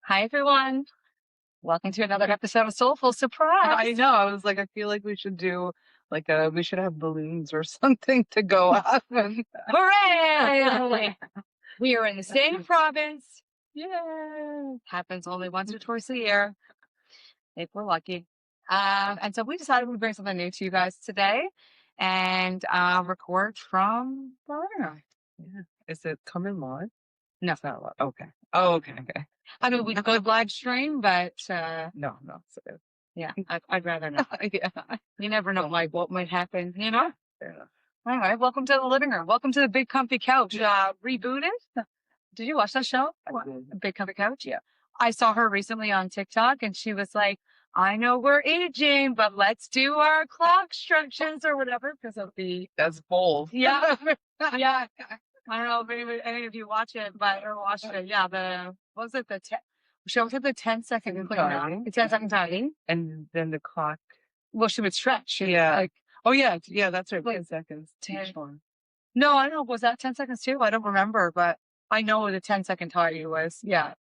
Hi, everyone. Welcome to another episode of Soulful I Surprise. know. I was like, I feel like we should do we should have balloons or something to go off. Hooray! We are in the same province. Yeah. Happens only once or twice a year, if we're lucky. And so we decided we'd bring something new to you guys today and record from the living room. Yeah. Is it coming live? No, It's not live. Okay. Oh, okay. Okay. I mean, we could live stream, but No, no. It's okay. yeah, I'd rather not. Yeah. You never know, like, what might happen, you know? Fair enough. All right, welcome to the living room. Welcome to the Big Comfy Couch. Rebooted. Did you watch that show? I did. Big Comfy Couch? Yeah. I saw her recently on TikTok and she was like, I know we're aging, but let's do our clock instructions or whatever because of the. That's bold. Yeah. Yeah. I don't know if any of you watch it, but or watched it. Yeah. What was it? She always had the 10-second Timing. the 10-second timing. And then the clock. Well, she would stretch. Yeah. Like, Oh, yeah. Yeah, that's right. Like, 10 seconds. 10. Each one. No, I don't know. Was that 10 seconds too? I don't remember, but I know what the 10-second timing was. Yeah.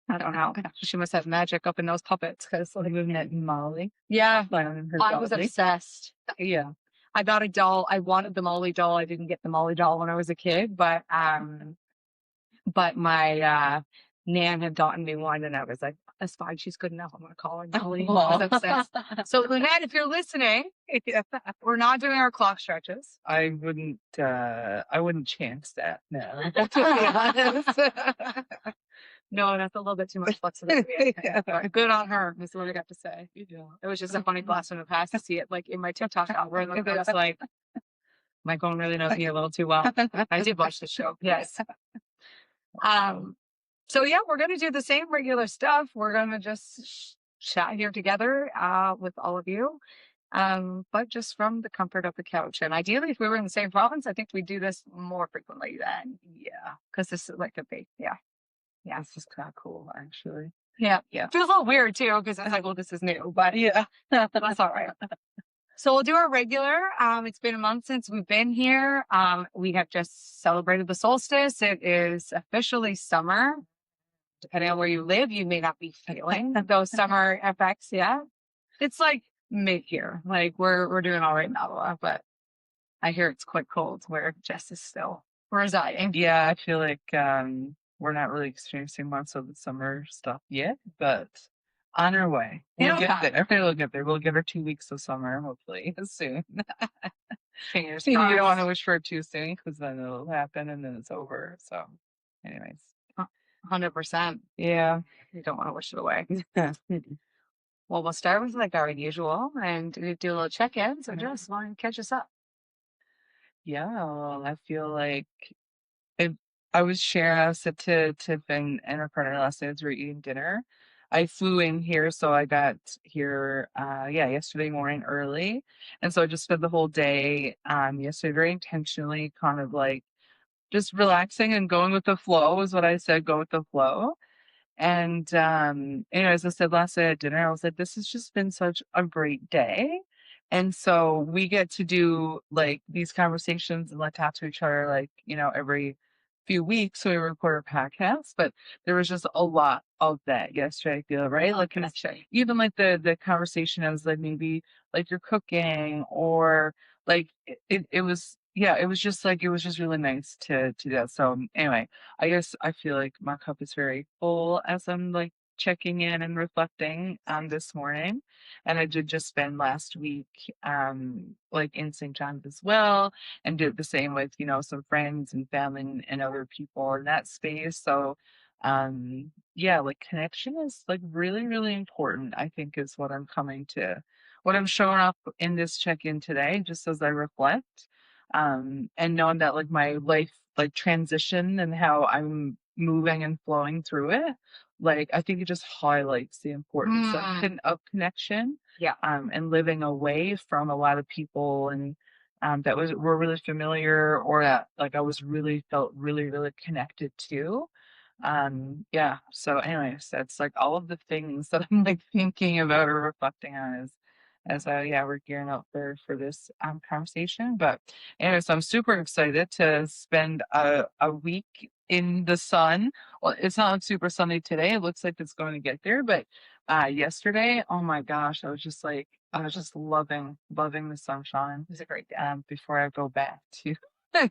I don't know. She must have magic up in those puppets because, Like we've met Molly. yeah, Her I was belly. obsessed. Yeah. I got a doll. I wanted the Molly doll. I didn't get the Molly doll when I was a kid, but my nan had gotten me one, and I was like, "That's fine. She's good enough. I'm gonna call her Molly." I was obsessed. So, Lynette, if you're listening, Yeah. we're not doing our clock stretches. I wouldn't chance that. No. To be honest. No, that's a little bit too much flexibility. Yeah. Good on her, is what I got to say. Yeah. It was just a funny blast from the past to see it like in my TikTok algorithm. I was like, my phone really knows me a little too well. I did watch the show. Yes. So yeah, we're gonna do the same regular stuff. We're gonna just chat here together with all of you. But just from the comfort of the couch. And ideally, if we were in the same province, I think we'd do this more frequently then. Yeah. Because this is like a big, yeah. Yeah. This is kind of cool, actually. Yeah. Yeah. Feels a little weird too, because it's like, well, this is new, but Yeah. that's all right. So we'll do our regular. It's been a month since we've been here. We have just celebrated the solstice. It is officially summer. Depending on where you live, you may not be feeling those summer effects yet. It's like mid-year. Like we're doing all right in Ottawa, but I hear it's quite cold where Jess is still residing. Yeah, I feel like we're not really experiencing much of the summer stuff yet, but on our way. We'll get there. We'll get there. We'll get our 2 weeks of summer, hopefully, soon. Fingers You don't crossed. want to wish for it too soon because then it'll happen and then it's over. So, anyways. 100%. Yeah. You don't want to wish it away. Well, we'll start with like our usual and do a little check-in. So Jess, why don't you catch us up? Yeah, well, I feel like it, I was sharing, I said to Tiff and her partner last night as we were eating dinner. I flew in here, so I got here, yesterday morning early. And so I just spent the whole day, yesterday very intentionally kind of like just relaxing and going with the flow is what I said, go with the flow. And, as I said last night at dinner, I was like, this has just been such a great day. And so we get to do like these conversations and like talk to each other, like, every few weeks. So we record a podcast, but there was just a lot of that yesterday, I feel, right? Like, even like the conversation as like maybe like you're cooking or like it was, yeah, it was just like, it was just really nice to do that. So anyway, I guess I feel like my cup is very full as I'm like checking in and reflecting this morning. And I did just spend last week like in St. John's as well and did the same with, some friends and family and other people in that space. So yeah, like connection is like really, really important, I think is what I'm showing up in this check-in today, just as I reflect and knowing that like my life like transition and how I'm moving and flowing through it, like I think it just highlights the importance of connection. Yeah. And living away from a lot of people and that were really familiar or that like I was really felt really, really connected to. Yeah. So anyways, that's like all of the things that I'm like thinking about or reflecting on as yeah, we're gearing up for this conversation. But anyway, so I'm super excited to spend a week in the sun. Well, it's not super sunny today. It looks like it's going to get there, but yesterday, oh my gosh, I was just loving the sunshine. It was a great day. Before I go back to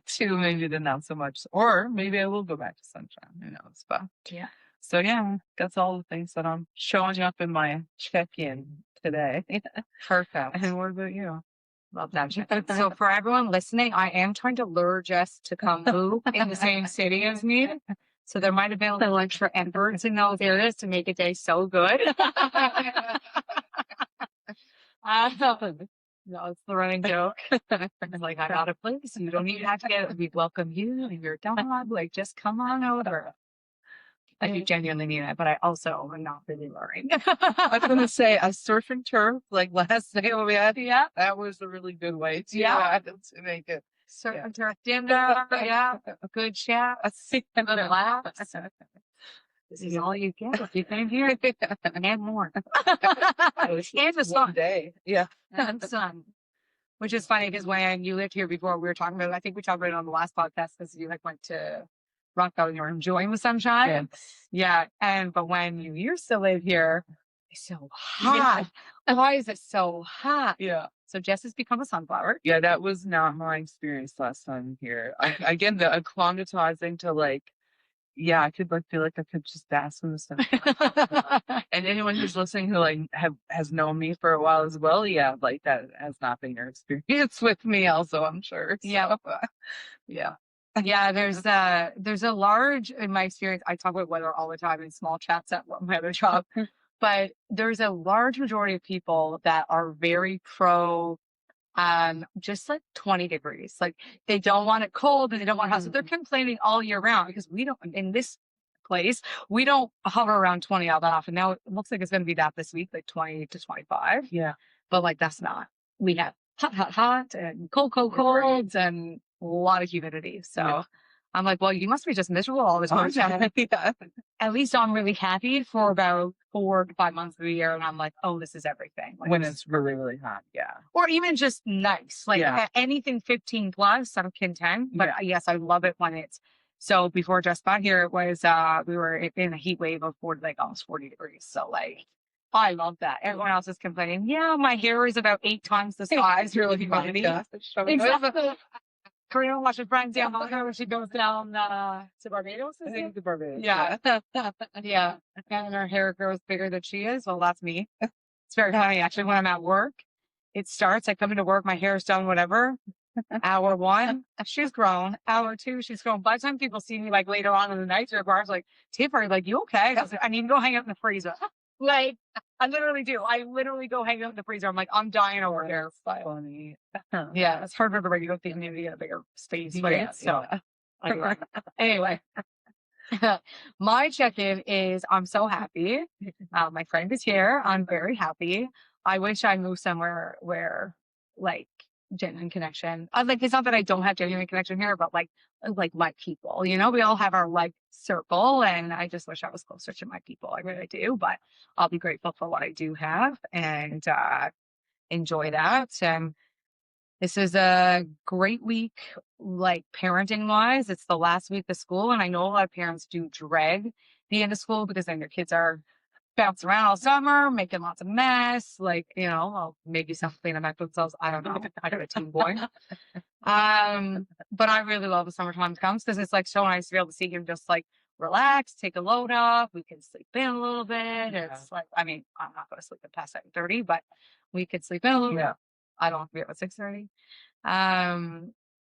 to maybe the not so much, or maybe I will go back to sunshine. Who knows? But Yeah. so yeah, that's all the things that I'm showing up in my check-in today. Perfect. And what about you? Love that. So for everyone listening, I am trying to lure Jess to come move in the same city as me. So there might have been a little extra efforts in those areas to make a day so good. No, it's the running joke. It's like, I got a place. You don't even have to get it. We welcome you and your dog. Like, just come on over. I do genuinely need it, but I also am not really luring. I was gonna say a surf and turf like last night when we had Yeah. that was a really good way to Yeah. to make it. Surf Yeah. and turf dinner. Yeah. A good chat. A good laugh. This is all you get if you came here and more. And the One sun. day. Yeah. And sun. Which is funny because when you lived here before, we were talking about, I think we talked about it on the last podcast because you like went to Rockville and you were enjoying the sunshine. Yeah. But when you used to live here, it's so hot. Why is it so hot? Yeah. So Jess has become a sunflower. Yeah, that was not my experience last time here. Again, the acclimatizing to like, yeah, I could like feel like I could just bask in the sun. And anyone who's listening who like has known me for a while as well, yeah, like that has not been your experience with me. Also, I'm sure. So, Yeah. yeah. Yeah, there's a large, in my experience, I talk about weather all the time in small chats at my other job, but there's a large majority of people that are very pro, just like 20 degrees. Like they don't want it cold and they don't want it hot. So they're complaining all year round because we don't, in this place, we don't hover around 20 all that often. Now it looks like it's going to be that this week, like 20 to 25. Yeah. But like, that's not, we have hot and cold and a lot of humidity. So Yeah. I'm like, well, you must be just miserable all the time. Yeah. At least I'm really happy for about 4 to 5 months of the year. And I'm like, oh, this is everything. Like, When it's really, really hot. Yeah. or even just nice, like Yeah. anything 15 plus, I'm content. But yes, I love it when it's, so before Just got here, it was, we were in a heat wave of 40, like almost 40 degrees. So like, I love that. Everyone else is complaining. Yeah, my hair is about 8 times the size. You're looking at me. Exactly. Karina watches Brian down when she goes down to Barbados. I think the Barbados. Yeah. Yeah. And her hair grows bigger than she is. Well, that's me. It's very funny. Actually, when I'm at work, it starts. I come into work, my hair's done, whatever. Hour 1, she's grown. Hour 2, she's grown. By the time people see me like later on in the night, their bars like, Tipper, like, you okay? I was like, I need to go hang out in the freezer. Like, I literally do. I literally go hang out in the freezer. I'm like, I'm dying over here. Funny. Yeah, it's hard for the regular thing to get a bigger space, right? Yeah, So anyway, my check-in is I'm so happy. My friend is here. I'm very happy. I wish I moved somewhere where like genuine connection. Like it's not that I don't have genuine connection here, but like my people. You know, we all have our like circle, and I just wish I was closer to my people. I really do, but I'll be grateful for what I do have and enjoy that. And this is a great week, like parenting wise. It's the last week of school. And I know a lot of parents do dread the end of school because then their kids are bouncing around all summer, making lots of mess. Like, you know, I'll maybe some clean up after themselves. I don't know. I got a teen boy. But I really love the summertime comes because it's like so nice to be able to see him just like relax, take a load off. We can sleep in a little bit. It's like, I mean, I'm not going to sleep in past 7:30, but we could sleep in a little bit. I don't have to be up at 6:30.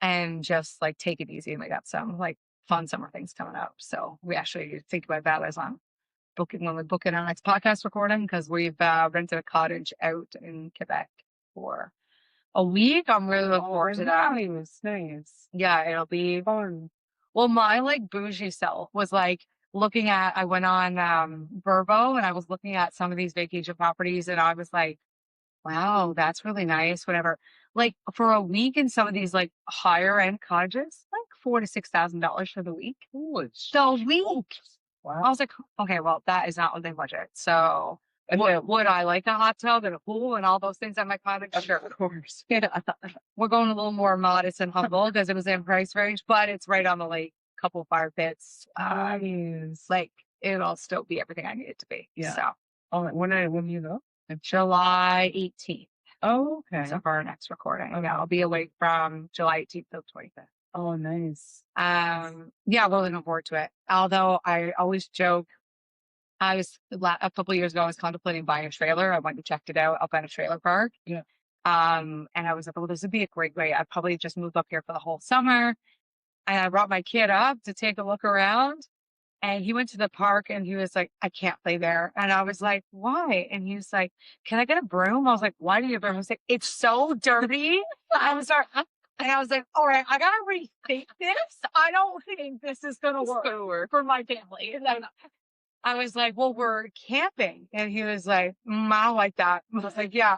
And just like take it easy. And we got some like fun summer things coming up. So we actually think about that as I'm booking when we book in our next podcast recording because we've rented a cottage out in Quebec for a week. I'm really looking forward to that. Nice. Yeah, it'll be Fun. well, my like bougie self was like looking at, I went on Verbo and I was looking at some of these vacation properties and I was like, wow, that's really nice. Whatever. Like for a week in some of these like higher end cottages, like $4,000 to $6,000 for the week. Ooh, So week. I wow. was like, okay, well, that is not what they budget. So And then, Would I like a hot tub and a pool and all those things at my cottage? Sure. of course, yeah. We're going a little more modest and humble because it was in price range, but it's right on the lake, couple fire pits. Nice. Like it'll still be everything I need it to be. Yeah. So Oh, when do you go? July 18th. Oh, okay. So for our next recording. Okay. Yeah, I'll be away from July 18th to the 25th. Oh, nice. Yeah, really looking forward to it. Although I always joke, a couple of years ago, I was contemplating buying a trailer. I went and checked it out up at a trailer park. Yeah. And I was like, well, this would be a great way. I'd probably just move up here for the whole summer. And I brought my kid up to take a look around. And he went to the park and he was like, I can't play there. And I was like, why? And he was like, can I get a broom? I was like, why do you have a broom? I was like, it's so dirty. I was like, and I was like, all right, I gotta rethink this. I don't think this is gonna work for my family. And then I was like, well, we're camping. And he was like, I don't like that. I was like, yeah.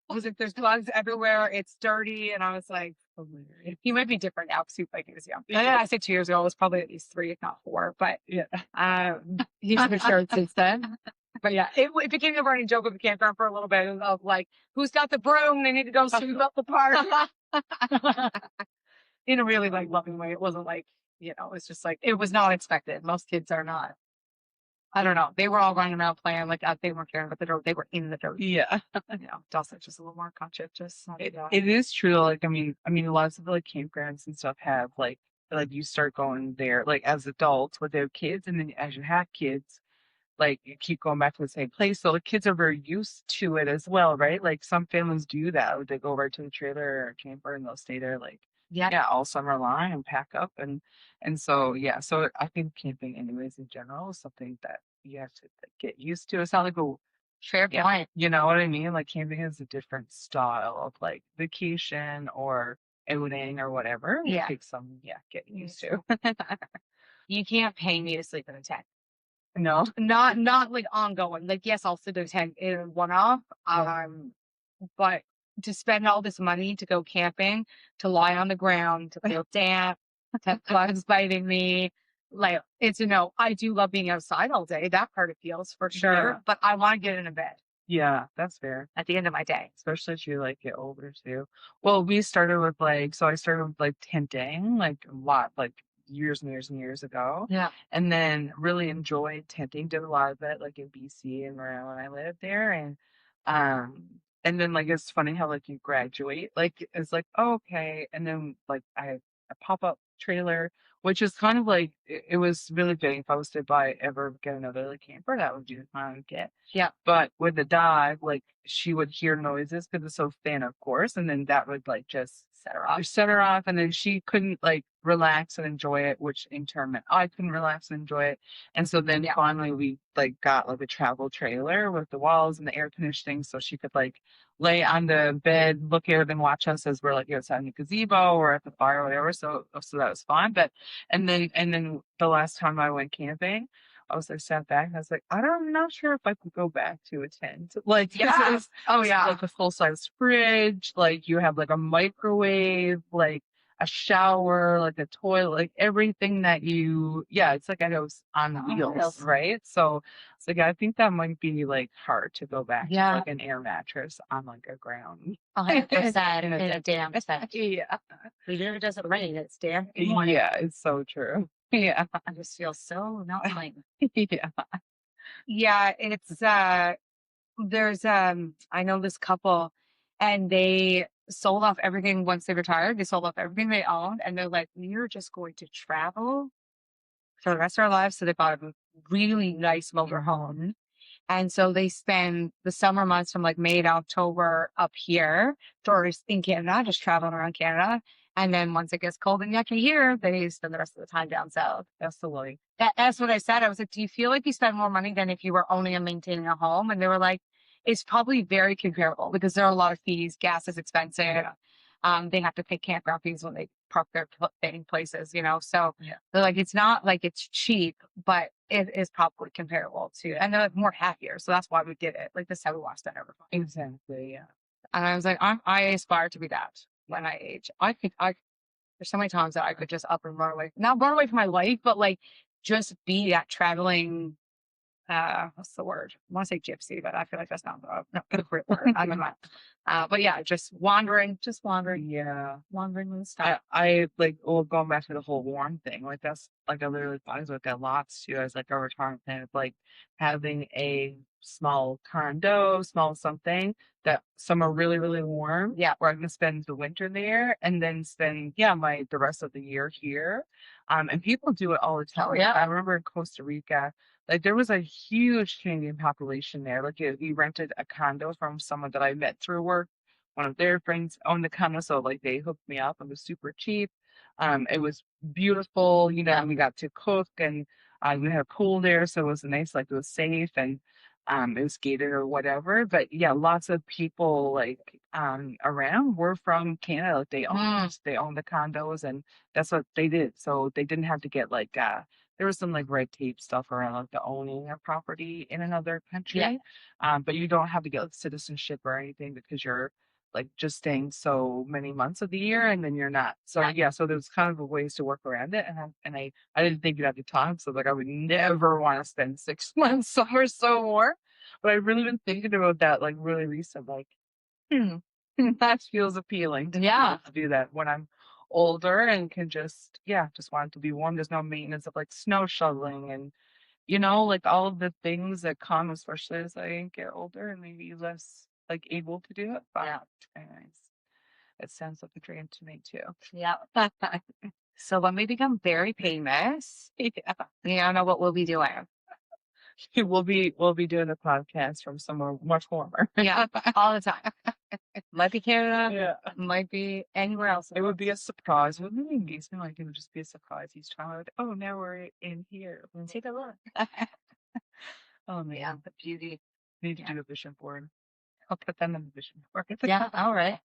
I was like, there's bugs everywhere. It's dirty. And I was like, he might be different now because he was young. Yeah. I said 2 years ago, it was probably at least 3, if not 4. But Yeah. he's matured since then. But yeah, it became a running joke with the campground for a little bit of like, who's got the broom? They need to go sweep up the park. In a really like loving way. It wasn't like, it's just like, it was not expected. Most kids are not. I don't know. They were all running around playing like they weren't caring about the dirt. They were in the dirt. Yeah. Dawson's just a little more conscientious. It is true. Like, I mean, lots of like campgrounds and stuff have like you start going there like as adults with their kids, and then as you have kids, like you keep going back to the same place. So the kids are very used to it as well, right? Like some families do that. Like, they go right to the trailer or camper and they'll stay there like all summer long and pack up and so yeah. So I think camping, anyways, in general, is something that you have to like, get used to. It's not like a Fair point. you know what I mean? Like camping is a different style of like vacation or outing or whatever. It Yeah. takes some getting used to. You can't pay me to sleep in a tent. No. Not like ongoing. Like, yes, I'll sleep in a tent in one off. But to spend all this money to go camping, to lie on the ground, to feel damp, to have bugs biting me. Like, it's, I do love being outside all day. That part appeals for sure. Yeah. But I want to get in a bed Yeah, that's fair. at the end of my day. Especially as you like get older too. Well, we started with like I started with like tenting like a lot, like years and years and years ago. Yeah. And then really enjoyed tenting, did a lot of it like in BC and around when I lived there. And then like it's funny how like you graduate. Like it's like, oh, okay. And then like I have a pop-up trailer, which is kind of like it was really fitting if I was to ever get another like camper, that would be the one I would get. Yeah. But with the dog, like she would hear noises because it's so thin, of course, and then that would like just set her off, and then she couldn't like relax and enjoy it, which in turn meant I couldn't relax and enjoy it. And so then finally we like got like a travel trailer with the walls and the air conditioning, so she could like lay on the bed, look out and watch us as we're like outside in the gazebo or at the fire or whatever. So that was fun. But and then the last time I went camping, I was like sat back and I was like, I'm not sure if I could go back to a tent. Like, it's like a full size fridge, like you have like a microwave, like a shower, like a toilet, like everything that it's like I was on wheels, right? So it's like I think that might be like hard to go back to like an air mattress on like a ground. 100% in a damn tent. Yeah. It doesn't rain, it's damn. Yeah, it's so true. Yeah. I just feel so not like Yeah. Yeah, it's there's I know this couple and they sold off everything once they retired. They sold off everything they owned and they're like, we're just going to travel for the rest of our lives. So they bought a really nice motorhome. And so they spend the summer months from like May to October up here, tourists in Canada, just traveling around Canada. And then once it gets cold and yucky here, they spend the rest of the time down south. Absolutely. That's what I said. I was like, do you feel like you spend more money than if you were owning and maintaining a home? And they were like, it's probably very comparable because there are a lot of fees. Gas is expensive. They have to pay campground fees when they park their places, So they're like, it's not like it's cheap, but it is probably comparable to, and they're like more happier. So that's why we did it. Like, this is how we watched that ever. Exactly. Yeah. And I was like, I aspire to be that when I age. There's so many times that I could just up and run away, not run away from my life, but like just be that traveling what's the word? I want to say gypsy, but I feel like that's not the real word. I don't know. But yeah, just wandering, Yeah. wandering and stuff. I like, well, going back to the whole warm thing, like that's like I literally thought about that lots too as like a retirement plan of like having a small condo, small something that some are really, really warm. Yeah. Where I can spend the winter there and then spend, the rest of the year here. And people do it all the time. Oh, yeah. I remember in Costa Rica, like there was a huge Canadian population there. Like we rented a condo from someone that I met through work. One of their friends owned the condo, so like they hooked me up. It was super cheap. It was beautiful, and we got to cook and we had a pool there, so it was nice, like it was safe and it was gated or whatever. But yeah, lots of people like around were from Canada. Like they owned the condos and that's what they did. So they didn't have to get like there was some like red tape stuff around like the owning a property in another country. Yeah. But you don't have to get like, citizenship or anything because you're like just staying so many months of the year and then you're not. So yeah, so there's kind of ways to work around it. And I didn't think it at the time. So like I would never want to spend 6 months somewhere so warm. But I've really been thinking about that like really recent, like, hmm, that feels appealing to be Yeah. able to do that when I'm older and can just want it to be warm. There's no maintenance of like snow shoveling and like all of the things that come, especially as I get older and maybe less like able to do it. But Yeah. anyways, it sounds like a dream to me too. Yeah. So when we become very famous, you don't know what we'll be doing. We'll be doing a podcast from somewhere much warmer. Yeah, all the time. Might be Canada, Yeah. might be anywhere else. It would be a surprise. Wouldn't it be amazing? Like it would just be a surprise each time. Oh, now we're in here. Take a look. Oh man. Yeah, the beauty. Need to do a vision board. I'll put them in the vision board. Yeah, all right.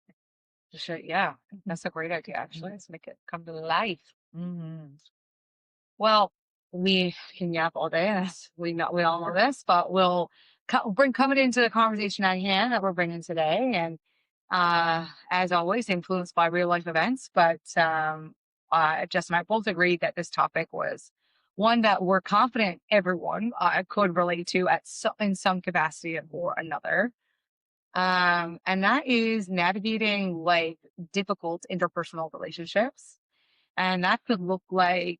Yeah, that's a great idea, actually. Let's make it come to life. Mm-hmm. Well, we can yap all day. We all know this, but we'll bring coming into the conversation at hand that we're bringing today, and as always, influenced by real life events. But Jess and I both agreed that this topic was one that we're confident everyone could relate to in some capacity or another. And that is navigating like difficult interpersonal relationships. And that could look like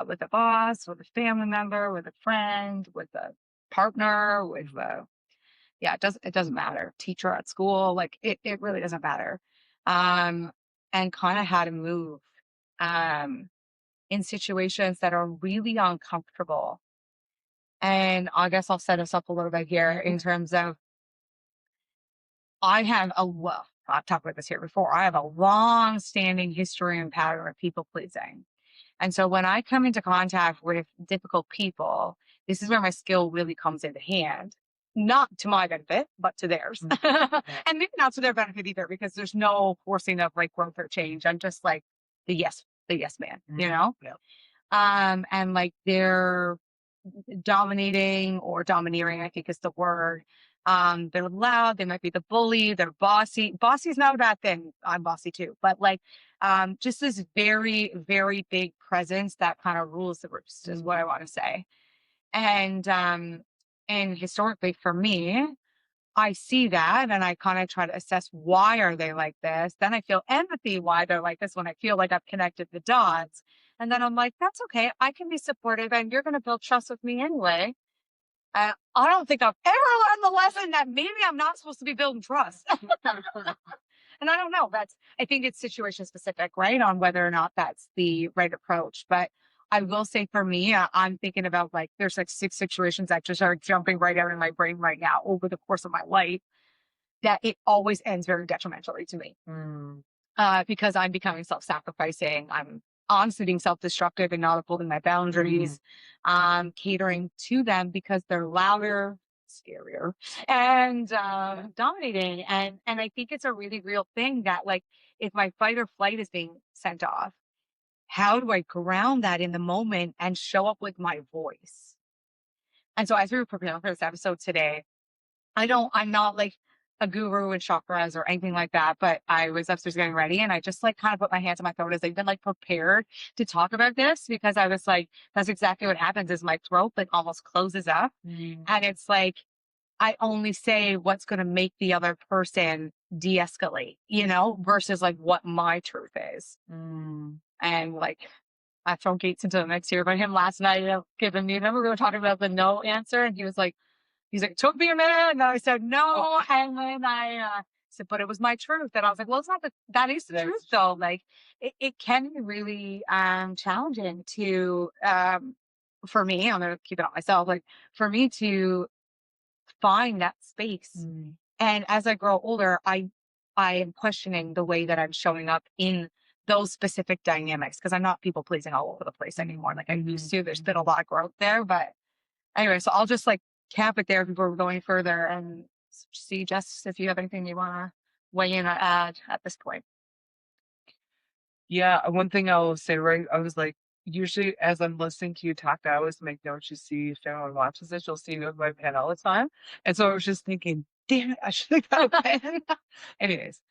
with a boss, with a family member, with a friend, with a partner, it doesn't matter. Teacher at school, like it really doesn't matter. And kind of how to move in situations that are really uncomfortable. And I guess I'll set us up a little bit here in terms of I've talked about this here before. I have a long standing history and pattern of people pleasing. And so when I come into contact with difficult people, this is where my skill really comes into hand. Not to my benefit, but to theirs. And maybe not to their benefit either, because there's no forcing of like growth or change. I'm just like the yes man, Yeah. And like they're dominating or domineering, I think is the word. They're loud, they might be the bully, they're bossy. Bossy is not a bad thing. I'm bossy too, but like just this very, very big presence that kind of rules the roost is what I want to say. And historically for me, I see that and I kind of try to assess why are they like this. Then I feel empathy why they're like this when I feel like I've connected the dots. And then I'm like, that's okay. I can be supportive and you're going to build trust with me anyway. I don't think I've ever learned the lesson that maybe I'm not supposed to be building trust. And I don't know. I think it's situation specific, right? On whether or not that's the right approach. But I will say for me, I'm thinking about like, there's like 6 situations that just are jumping right out in my brain right now over the course of my life that it always ends very detrimentally to me. Because I'm becoming self-sacrificing. I'm honestly being self-destructive and not upholding my boundaries, catering to them because they're louder, scarier, and dominating. And I think it's a really real thing that like if my fight or flight is being sent off, how do I ground that in the moment and show up with my voice? And so as we were preparing for this episode today, I'm not like a guru in chakras or anything like that, but I was upstairs getting ready and I just like kind of put my hands on my throat as I've been like prepared to talk about this because I was like, that's exactly what happens is my throat like almost closes up. Mm, And it's like I only say what's gonna make the other person de-escalate, versus like what my truth is. mm. And like I throw Gates into the mix here, but him last night, giving me, remember we were talking about the no answer, and he's like, took me a minute, and I said no, and then I said, but it was my truth, and I was like, well, it's not that is the That's truth though. Like it can be really challenging to for me. I'm gonna keep it on myself, like for me to find that space. mm, And as I grow older, I am questioning the way that I'm showing up in those specific dynamics because I'm not people pleasing all over the place anymore. Like I used to. There's been a lot of growth there. But anyway, so I'll just like cap it there before we're going further and see, Jess, if you have anything you want to weigh in or add at this point. Yeah, one thing I'll say, right? I was like, usually as I'm listening to you talk, I always make notes. You see, if anyone watches this, you'll see me with my pen all the time. And so I was just thinking, damn it, I should have got a pen. Anyways,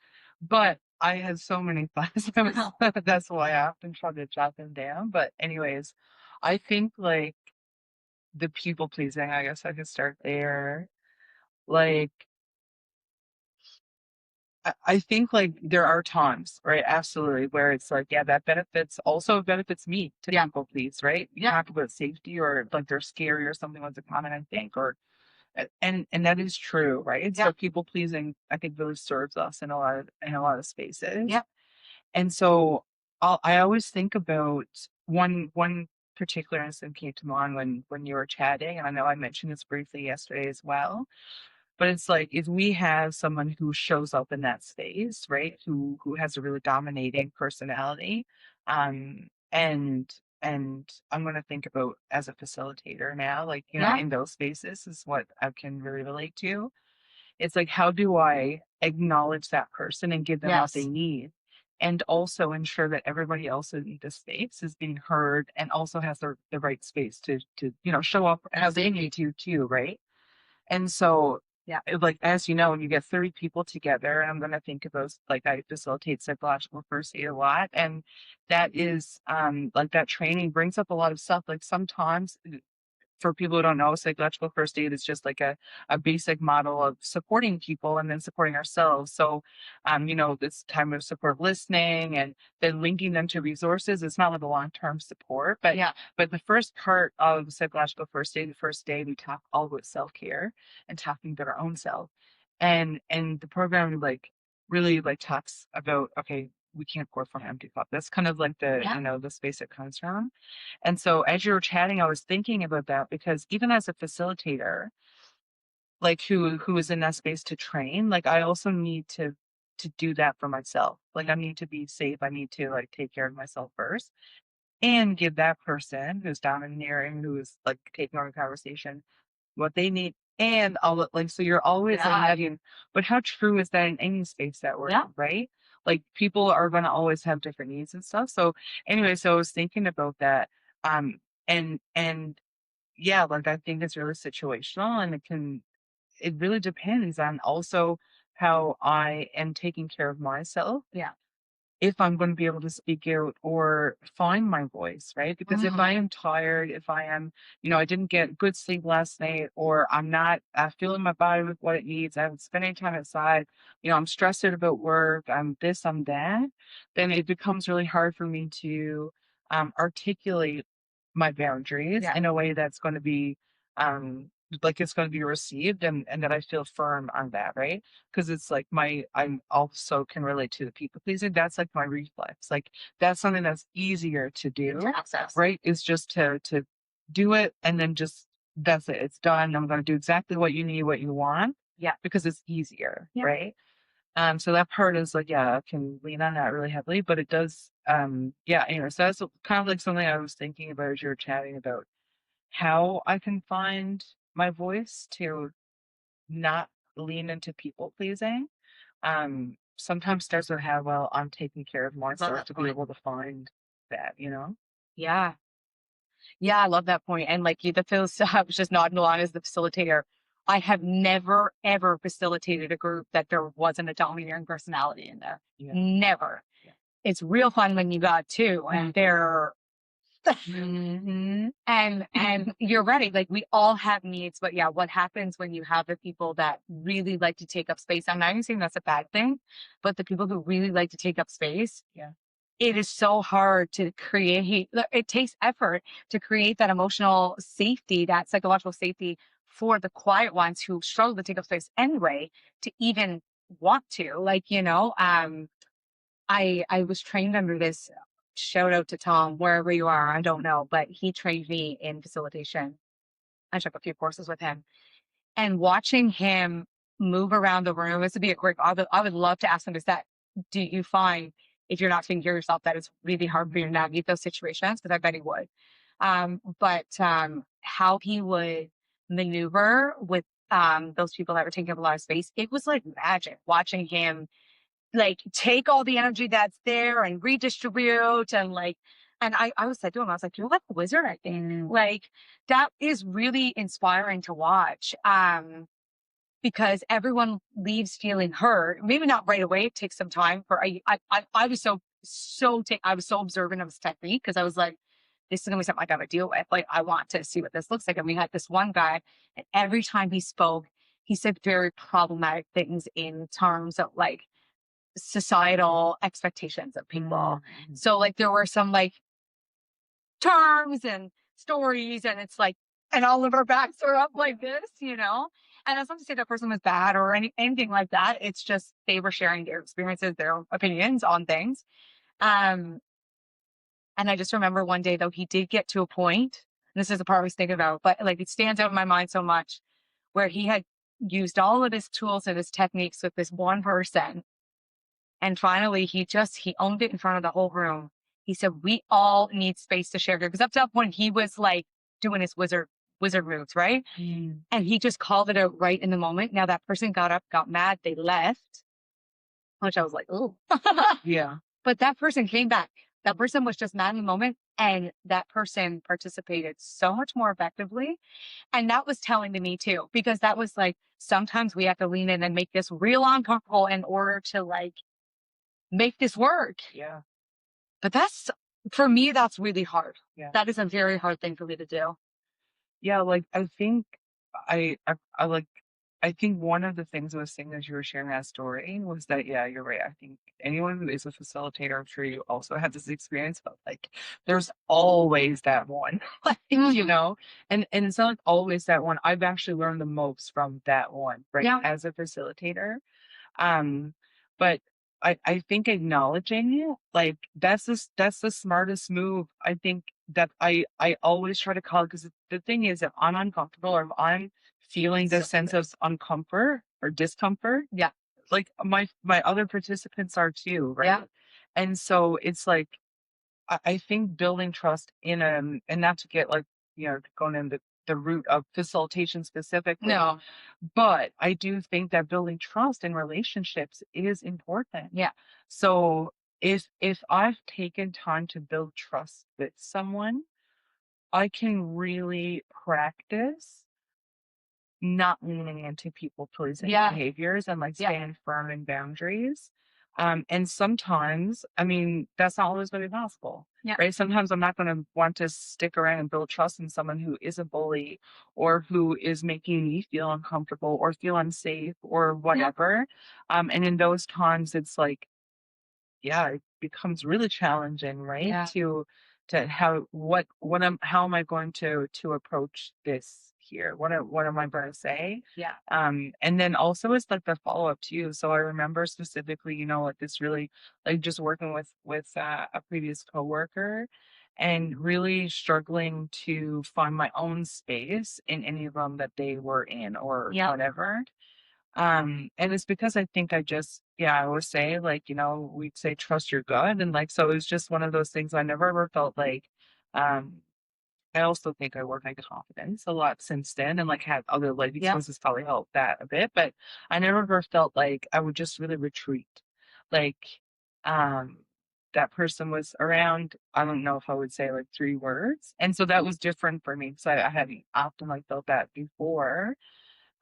but I had so many thoughts. That's why I often try to jot them down. But anyways, I think like the people pleasing, I guess I could start there. Like, I think like there are times, right? Absolutely, where it's like, yeah, that benefits me to Yeah. people please, right? You talk about safety or like they're scary or something was a comment, I think, or and that is true, right? Yeah. So people pleasing, I think, really serves us in a lot of spaces. Yeah. And so I always think about one particular incident came to mind when you were chatting, and I know I mentioned this briefly yesterday as well. But it's like if we have someone who shows up in that space, right? Who has a really dominating personality, and I'm gonna think about as a facilitator now, like, Yeah. in those spaces is what I can really relate to. It's like, how do I acknowledge that person and give them what they Yes. need? And also ensure that everybody else in the space is being heard and also has the right space to show up as they need to too, right? And so, Yeah. like, as you know, when you get 30 people together, and I'm going to think of those, like, I facilitate psychological first aid a lot. And that is, like, that training brings up a lot of stuff. Like, sometimes for people who don't know, psychological first aid is just like a basic model of supporting people and then supporting ourselves. So, this time of support listening and then linking them to resources. It's not like a long-term support, but Yeah. but the first part of psychological first aid, the first day, we talk all about self-care and talking about our own self. And the program like really like talks about, okay, we can't pour from an empty cup. That's kind of like the, Yeah. the space it comes from. And so as you were chatting, I was thinking about that because even as a facilitator, like who is in that space to train, like I also need to do that for myself. Like I need to be safe. I need to like take care of myself first and give that person who's domineering, who is like taking on the conversation, what they need. And all like so you're always like Yeah. having, but how true is that in any space that we're Yeah. in, right? Like people are gonna always have different needs and stuff. So anyway, so I was thinking about that. And yeah, like I think it's really situational and it really depends on also how I am taking care of myself Yeah. if I'm going to be able to speak out or find my voice, right? Because if I Mhm. am tired, if I am, I didn't get good sleep last night, or I'm not feeling my body with what it needs, I haven't spent any time outside, I'm stressed out about work, I'm this, I'm that, then it becomes really hard for me to articulate my boundaries Yeah. in a way that's going to be um, like it's going to be received and that I feel firm on that, right? Because it's like I'm also can relate to the people pleasing. That's like my reflex. Like that's something that's easier to do, To access. right? Is just to do it and then just that's it. It's done. I'm going to do exactly what you need, what you want. Yeah. Because it's easier, Yeah. right? So that part is like, yeah, I can lean on that really heavily, but it does, yeah. Anyway, so that's kind of like something I was thinking about as you were chatting about how I can find my voice to not lean into people pleasing. Sometimes starts with how well I'm taking care of myself that to be point. able to find that. Yeah. Yeah, I love that point. And like you, I was just nodding along as the facilitator. I have never ever facilitated a group that there wasn't a domineering personality in there. Yeah. Never. Yeah. It's real fun when you got two and they're Mhm. and you're right. Like we all have needs, but yeah, what happens when you have the people that really like to take up space? I'm not even saying that's a bad thing, but the people who really like to take up space, Yeah. it is so hard to create. It takes effort to create that emotional safety, that psychological safety for the quiet ones who struggle to take up space anyway, to even want to. Like, I was trained under this. Shout out to Tom, wherever you are. I don't know, but he trained me in facilitation. I took a few courses with him, and watching him move around the room. This would be a great. I would love to ask him. Is that? Do you find if you're not taking care of yourself that it's really hard for you to navigate those situations? Because I bet he would. But how he would maneuver with those people that were taking up a lot of space, it was like magic watching him like take all the energy that's there and redistribute and I was said to him, I was like, you're like a wizard, I think. Like that is really inspiring to watch. Because everyone leaves feeling hurt. Maybe not right away. It takes some time for I was I was so observant of his technique because I was like, this is gonna be something I gotta deal with. Like I want to see what this looks like. And we had this one guy, and every time he spoke, he said very problematic things in terms of like societal expectations of people. Mhm. So like there were some like terms and stories and it's like and all of our backs are up like this. And that's not to say that person was bad or anything like that. It's just they were sharing their experiences, their opinions on things. Um, and I just remember one day though, he did get to a point, and this is the part I was thinking about, but like it stands out in my mind so much, where he had used all of his tools and his techniques with this one person and finally, he owned it in front of the whole room. He said, "We all need space to share here." Because up to that point, he was like doing his wizard moves, right? Mm. And he just called it out right in the moment. Now that person got up, got mad, they left, which I was like, "Oh." Yeah. But that person came back. That person was just mad in the moment, and that person participated so much more effectively. And that was telling to me too, because that was like sometimes we have to lean in and make this real uncomfortable in order to like make this work. Yeah. But that's for me, that's really hard. Yeah. That is a very hard thing for me to do. Yeah, like I think I like I think one of the things I was saying as you were sharing that story was that yeah, you're right. I think anyone who is a facilitator, I'm sure you also have this experience, but like there's always that one. Like, Mhm. and it's not like always that one. I've actually learned the most from that one, right? Yeah. As a facilitator. Um, but I think acknowledging it, like that's the smartest move. I think that I always try to call it because the thing is if I'm uncomfortable or if I'm feeling this sense of uncomfort or discomfort, Yeah. like my other participants are too, right? Yeah. And so it's like I think building trust in and not to get like going in the root of facilitation specifically, No. but I do think that building trust in relationships is important. Yeah. So if I've taken time to build trust with someone, I can really practice not leaning into people pleasing Yeah. behaviors and like Yeah. staying firm in boundaries. And sometimes, I mean, that's not always going to be possible, Yeah. right? Sometimes I'm not going to want to stick around and build trust in someone who is a bully or who is making me feel uncomfortable or feel unsafe or whatever. And in those times, it's like, yeah, it becomes really challenging, right? Yeah. To how am I going to approach this here? What am I going to say? Yeah. And then also it's like the follow up too. So I remember specifically, like this really like just working with a previous coworker and really struggling to find my own space in any room that they were in or Yeah. whatever. And it's because I think I always say like, we'd say trust your gut. And like, so it was just one of those things I never ever felt like, um, I also think I work on confidence a lot since then and like had other life Yeah. experiences probably helped that a bit, but I never ever felt like I would just really retreat. Like, um, that person was around, I don't know if I would say like 3 words. And so that was different for me because I hadn't often like felt that before.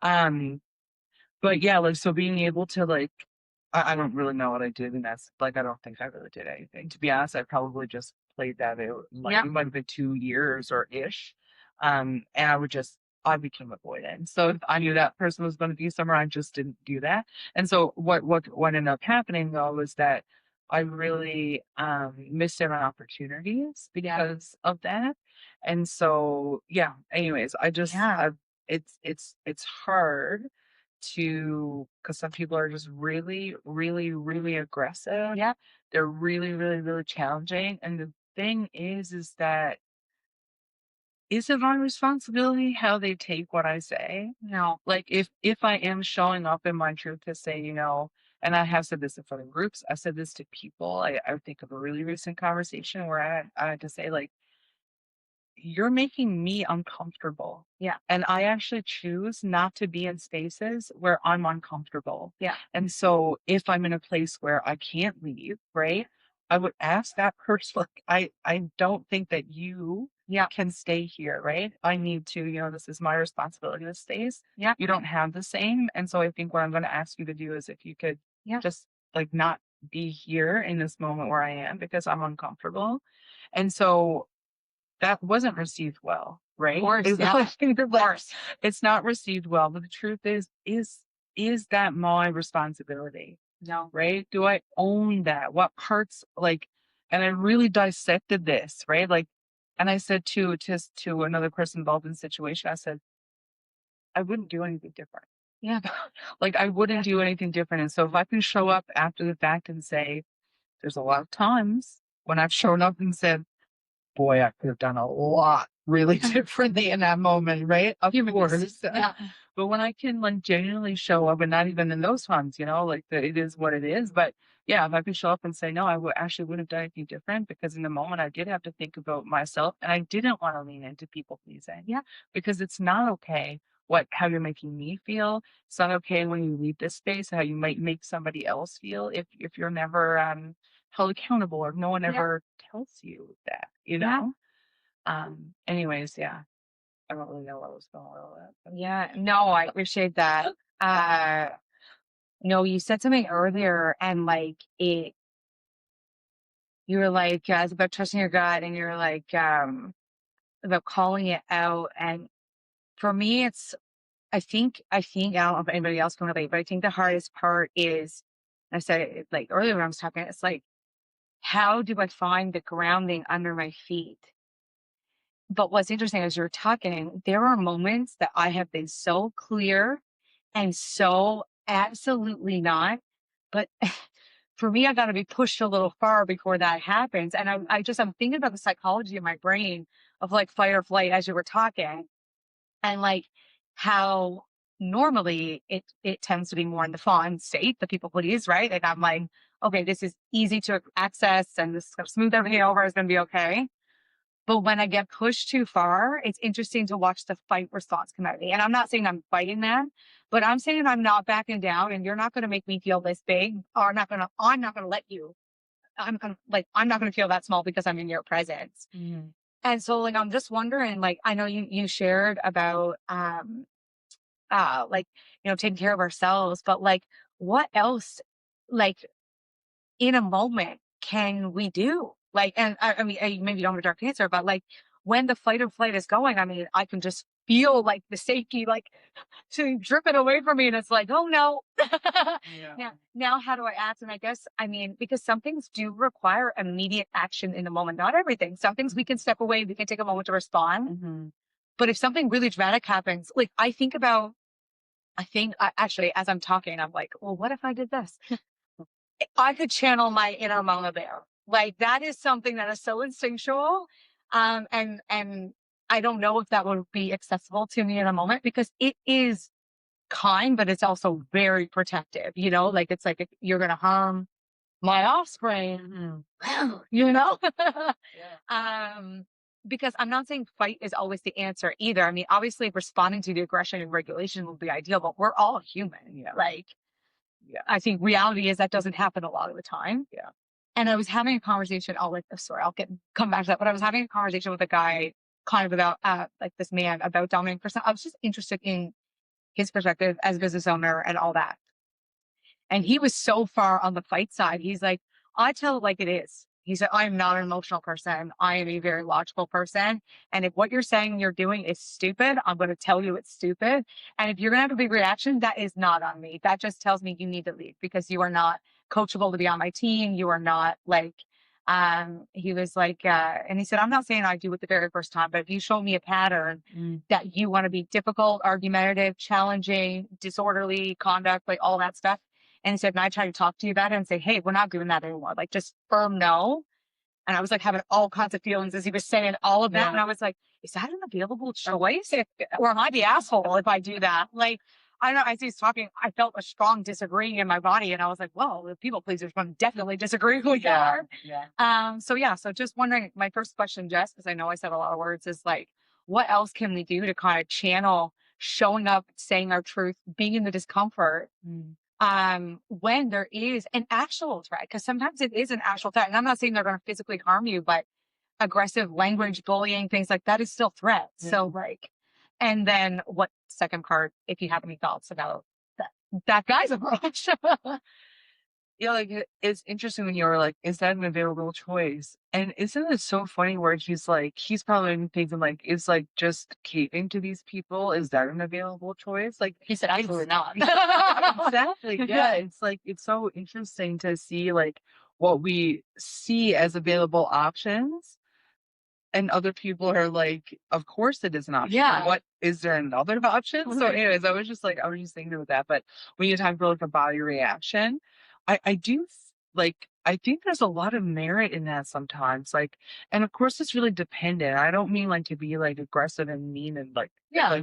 Um, but yeah, like, so being able to like, I don't really know what I did, and that's like, I don't think I really did anything. To be honest, I probably just played that out. Like, Yep. it might have been 2 years or ish. And I became avoidant. So if I knew that person was going to be somewhere, I just didn't do that. And so what ended up happening though was that I really missed out on opportunities Yeah. because of that. And so yeah, anyways, Yeah. it's hard to, because some people are just really, really, really aggressive. Yep. They're really, really, really challenging. And the thing is that is it my responsibility how they take what I say? No. Like if I am showing up in my truth to say, and I have said this in front of groups, I've said this to people. I think of a really recent conversation where I had to say, like, you're making me uncomfortable. Yeah. And I actually choose not to be in spaces where I'm uncomfortable. Yeah. And so if I'm in a place where I can't leave, right? I would ask that person, like, I don't think that you Yeah. can stay here, right? I need to, this is my responsibility, this space. Yeah. You don't have the same. And so I think what I'm going to ask you to do is if you could Yeah. just like not be here in this moment where I am because I'm uncomfortable. And so that wasn't received well, right? Of course. Is Yeah. I think Of that course. it's not received well, but the truth is that my responsibility, No. right? Do I own that? What parts like, and I really dissected this, right? Like, and I said to another person involved in the situation, I said, I wouldn't do anything different. Yeah. Like I wouldn't do anything different. And so if I can show up after the fact and say, there's a lot of times when I've shown up and said, boy, I could have done a lot really differently in that moment, right? Of course. Yeah. But when I can like genuinely show up and not even in those times, like it is what it is. But yeah, if I could show up and say, no, actually would have done anything different because in the moment I did have to think about myself and I didn't want to lean into people pleasing. Yeah. Because it's not okay how you're making me feel. It's not okay when you leave this space, how you might make somebody else feel if you're never held accountable or no one Yeah. ever tells you that, Yeah. Anyways, yeah, I don't really know what was going on with that. Yeah. No, I appreciate that. Uh, no, you said something earlier and like you were like, it's about trusting your gut and you're like, about calling it out. And for me, I don't know if anybody else can relate, but I think the hardest part is, I said it like earlier when I was talking, it's like, how do I find the grounding under my feet? But what's interesting as you're talking, there are moments that I have been so clear and so absolutely not. But for me, I got to be pushed a little far before that happens. And I'm thinking about the psychology of my brain of like fight or flight as you were talking and like how normally it tends to be more in the fawn state, the people please, right? Like I'm like, okay, this is easy to access and this is gonna smooth everything over, it's gonna be okay. But when I get pushed too far, it's interesting to watch the fight response come out of me. And I'm not saying I'm fighting them, but I'm saying I'm not backing down and you're not gonna make me feel this big, or I'm not gonna let you. I'm not gonna feel that small because I'm in your presence. Mhm. And so like I'm just wondering, like I know you shared about like taking care of ourselves, but like what else like in a moment can we do? Like, and I mean, maybe you don't have a direct answer, but like when the fight or flight is going, I mean, I can just feel like the safety, like to dripping away from me. And it's like, oh no. Yeah. Now how do I act? And I guess, I mean, because some things do require immediate action in the moment, not everything. Some things we can step away, we can take a moment to respond. Mhm. But if something really dramatic happens, like actually, as I'm talking, I'm like, well, what if I did this? I could channel my inner mama bear. Like that is something that is so instinctual. And I don't know if that would be accessible to me in a moment because it is kind, but it's also very protective, like it's like if you're going to harm my offspring, you know? Yeah. Because I'm not saying fight is always the answer either. I mean, obviously responding to the aggression and regulation would be ideal, but we're all human. Yeah. Like, Yeah. I think reality is that doesn't happen a lot of the time. Yeah. And I was having a conversation, I'll like this story, come back to that, but I was having a conversation with a guy kind of about, like this man about dominating person. I was just interested in his perspective as a business owner and all that. And he was so far on the fight side. He's like, I tell it like it is. He said, I'm not an emotional person. I am a very logical person. And if what you're saying you're doing is stupid, I'm going to tell you it's stupid. And if you're going to have a big reaction, that is not on me. That just tells me you need to leave because you are not coachable to be on my team. You are not like, he was like, and he said, I'm not saying I do it the very first time, but if you show me a pattern that you want to be difficult, argumentative, challenging, disorderly conduct, like all that stuff, and he said, and I try to talk to you about it and say, hey, we're not doing that anymore. Like just firm no. And I was like having all kinds of feelings as he was saying all of that. Yeah. And I was like, is that an available choice? Or am I the asshole if I do that? Like, I don't know. As he was talking, I felt a strong disagreeing in my body. And I was like, well, the people pleasers one definitely disagree with Yeah. that. So just wondering, my first question, Jess, because I know I said a lot of words, is like, what else can we do to kind of channel showing up, saying our truth, being in the discomfort? When there is an actual threat, because sometimes it is an actual threat. And I'm not saying they're going to physically harm you, but aggressive language, bullying, things like that is still threat. So like, and then what second part, if you have any thoughts about that guy's approach? Yeah, like it's interesting when you were like, is that an available choice? And isn't it so funny where he's probably thinking like, is like just caving to these people, is that an available choice? Like He said, absolutely not. exactly. Yeah. It's like it's so interesting to see like what we see as available options. And other people are like, of course it is an option. Yeah. What is there another option? So, anyways, I was just thinking about that. But when you talk about like a body reaction, I do I think there's a lot of merit in that sometimes. Like, and of course it's really dependent. I don't mean like to be like aggressive and mean and like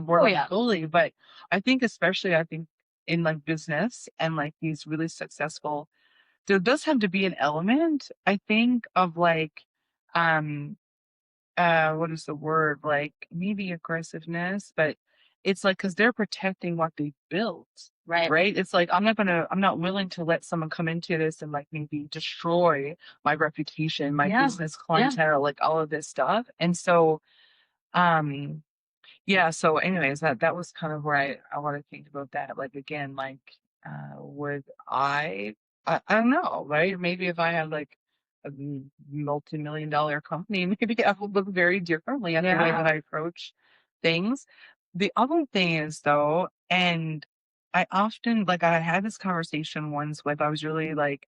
more like bully, but I think especially in like business and like these really successful, there does have to be an element, I think, of like um what is the word? Like maybe aggressiveness, but it's like because they're protecting what they built. Right. It's like I'm not willing to let someone come into this and like maybe destroy my reputation, my business clientele, like all of this stuff. And so um yeah, so anyways, that was kind of where I want to think about that. Like again, like would I don't know, right? Maybe if I had like a multi-million dollar company, maybe I would look very differently at the way that I approach things. The other thing is though, and I often like I had this conversation once with I was really like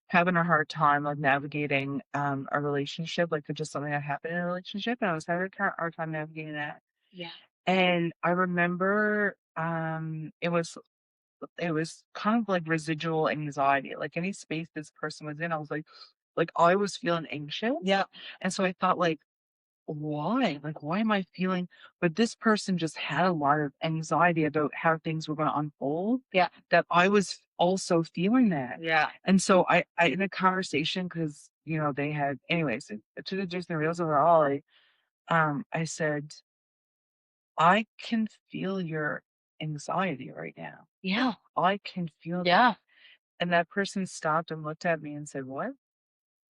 having a hard time like navigating a relationship, like just something that happened in a relationship, and I was having a hard time navigating that. Yeah. And I remember, it was kind of like residual anxiety, like any space this person was in, I was like I was feeling anxious. Yeah. And so I thought like, why? Like, why am I feeling? But this person just had a lot of anxiety about how things were going to unfold. Yeah. That I was also feeling that. Yeah. And so I in a conversation, because they had, anyways, to the just the reels overall, I said, I can feel your anxiety right now. Yeah. I can feel that. Yeah. And that person stopped and looked at me and said, what?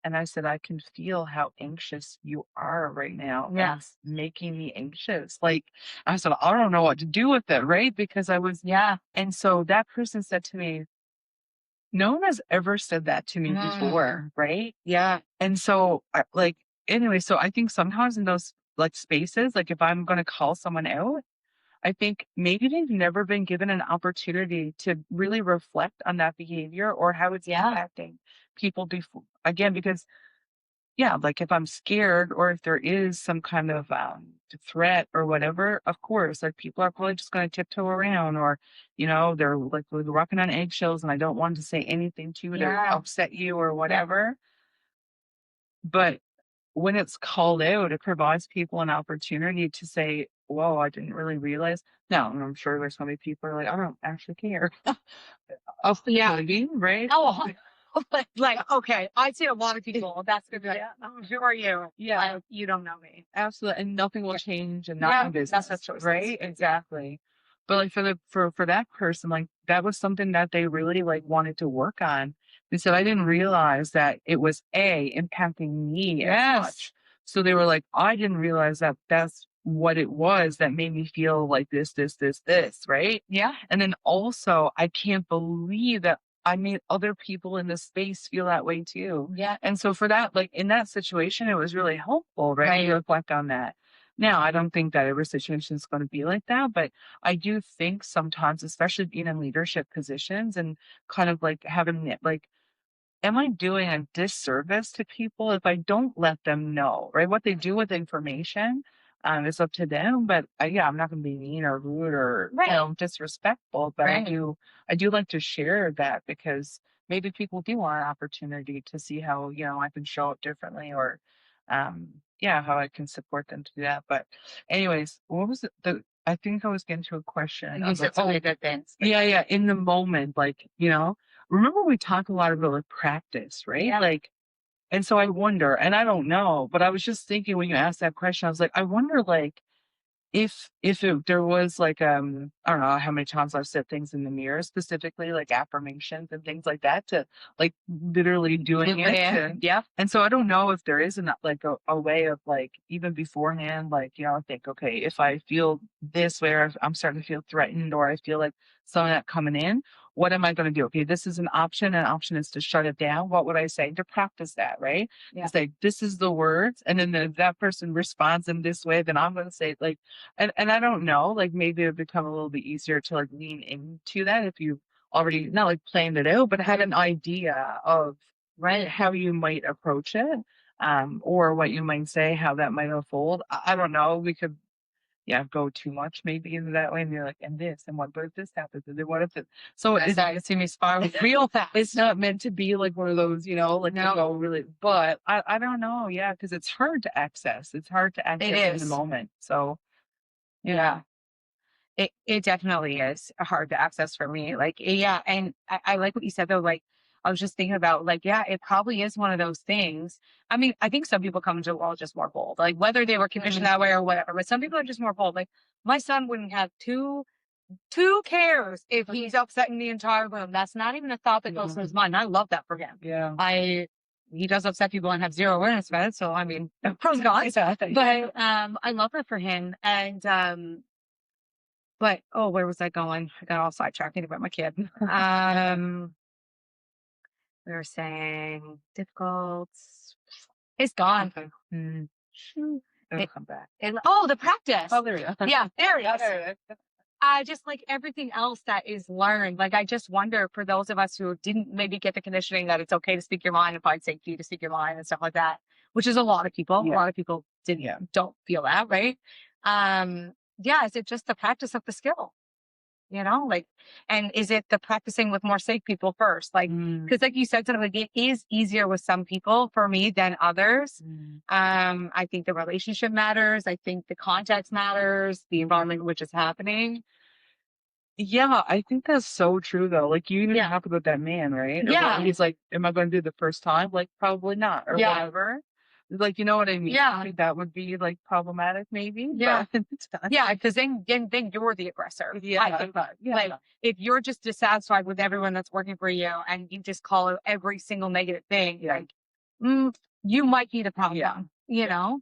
And I said, I can feel how anxious you are right now. And Yes. it's making me anxious. Like, I said, I don't know what to do with it, right? Because I was, Yeah. and so that person said to me, no one has ever said that to me before, right? Yeah. And so, anyway, so I think sometimes in those like spaces, like if I'm going to call someone out, I think maybe they've never been given an opportunity to really reflect on that behavior or how it's impacting people before. Again, because like if I'm scared or if there is some kind of threat or whatever, of course, like people are probably just going to tiptoe around, or they're like walking on eggshells, and I don't want to say anything to you to upset you or whatever. But when it's called out, it provides people an opportunity to say, whoa, I didn't really realize. Now, and I'm sure there's so many people who are like, I don't actually care. Maybe, right? Oh, like, okay, I see a lot of people. That's gonna be like, oh, who are you? Yeah. You don't know me. Absolutely. And nothing will change and not in business. That's choices. Right? Exactly. But like for that person, like that was something that they really like wanted to work on. They said, I didn't realize that it was impacting me as much. So they were like, I didn't realize that that's what it was that made me feel like this, right? Yeah. And then also, I can't believe that I made other people in the space feel that way too. Yeah. And so for that, like in that situation, it was really helpful, right? Right. To reflect on that. Now, I don't think that every situation is going to be like that, but I do think sometimes, especially being in leadership positions and kind of like having it like am I doing a disservice to people if I don't let them know, right? What they do with information is up to them. But yeah, I'm not going to be mean or rude or Right. disrespectful. But Right. I do like to share that because maybe people do want an opportunity to see how I can show up differently or, yeah, how I can support them to do that. But, anyways, what was the? I think I was getting to a question. You said only good things. Yeah, yeah. In the moment, like, remember we talk a lot about like practice, right? Yeah. Like, and so I wonder, and I don't know, but I was just thinking when you asked that question, I was like, I wonder like there was like I don't know how many times I've said things in the mirror, specifically like affirmations and things like that to like literally doing it. Yeah. And so I don't know if there isn't like a way of like even beforehand, like, I think, okay, if I feel this way or if I'm starting to feel threatened or I feel like some of that coming in, what am I going to do? Okay, this is an option. An option is to shut it down. What would I say to practice that, right? Yeah. To say, this is the words. And then if that person responds in this way, then I'm going to say like, and I don't know, like maybe it'd become a little bit easier to like lean into that if you already not like planned it out, but had an idea of Right. how you might approach it, or what you might say, how that might unfold. I don't know. We could go too much maybe into that way and you're like, and this, and what if this happens? And then what if it so I it's started to see me spiral real fast. it's not meant to be like one of those, like to No. go really but I don't know, yeah, because it's hard to access. It's hard to access in the is. moment. So Yeah. It definitely is hard to access for me. Like, yeah, and I like what you said though. Like, I was just thinking about like, yeah, it probably is one of those things. I mean, I think some people come into the world just more bold, like whether they were conditioned that way or whatever. But some people are just more bold. Like, my son wouldn't have two cares if he's upsetting the entire room. That's not even a thought that goes through his mind. I love that for him. yeah. He does upset people and have zero awareness about it. So I mean, pros and cons. But I love that for him. And but oh, where was I going? I got all sidetracked thinking about my kid. We were saying difficult. It's gone. Okay. Shoot. It'll come back. The practice. Oh, there you go. Yeah, there it is. There it is. Just like everything else that is learned. Like, I just wonder for those of us who didn't maybe get the conditioning that it's okay to speak your mind and find safety to speak your mind and stuff like that, which is a lot of people. Yeah. A lot of people don't feel that, right? Is it just the practice of the skill? Like, and is it the practicing with more safe people first? Like, because like you said, sort of like it is easier with some people for me than others. I think the relationship matters. I think the context matters, the environment in which it's happening. Yeah, I think that's so true though. Like you even talk about that man, right? Or Yeah. he's like, am I going to do the first time? Like probably not, or whatever. Like, you know what I mean? Yeah. I think that would be like problematic, maybe. Yeah. But it's not. Yeah, because then you're the aggressor. Yeah. I think. Like, if you're just dissatisfied with everyone that's working for you and you just call out every single negative thing, like, you might be the problem. Yeah.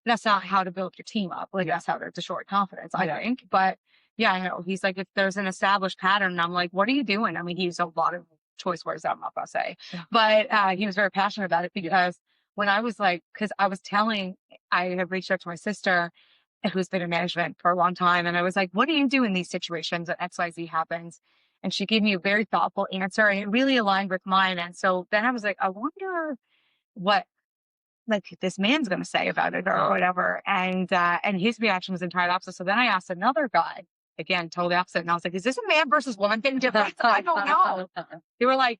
That's not how to build your team up. Like, that's how to destroy confidence, I think. But yeah, I know. He's like, if there's an established pattern, I'm like, what are you doing? I mean, he used a lot of choice words that I'm not going to say. Yeah. But he was very passionate about it because when I was like, because I have reached out to my sister who's been in management for a long time. And I was like, what do you do in these situations that XYZ happens? And she gave me a very thoughtful answer and it really aligned with mine. And so then I was like, I wonder what like this man's going to say about it or whatever. And his reaction was entirely opposite. So then I asked another guy, again, totally opposite. And I was like, is this a man versus woman thing different? I don't know. They were like,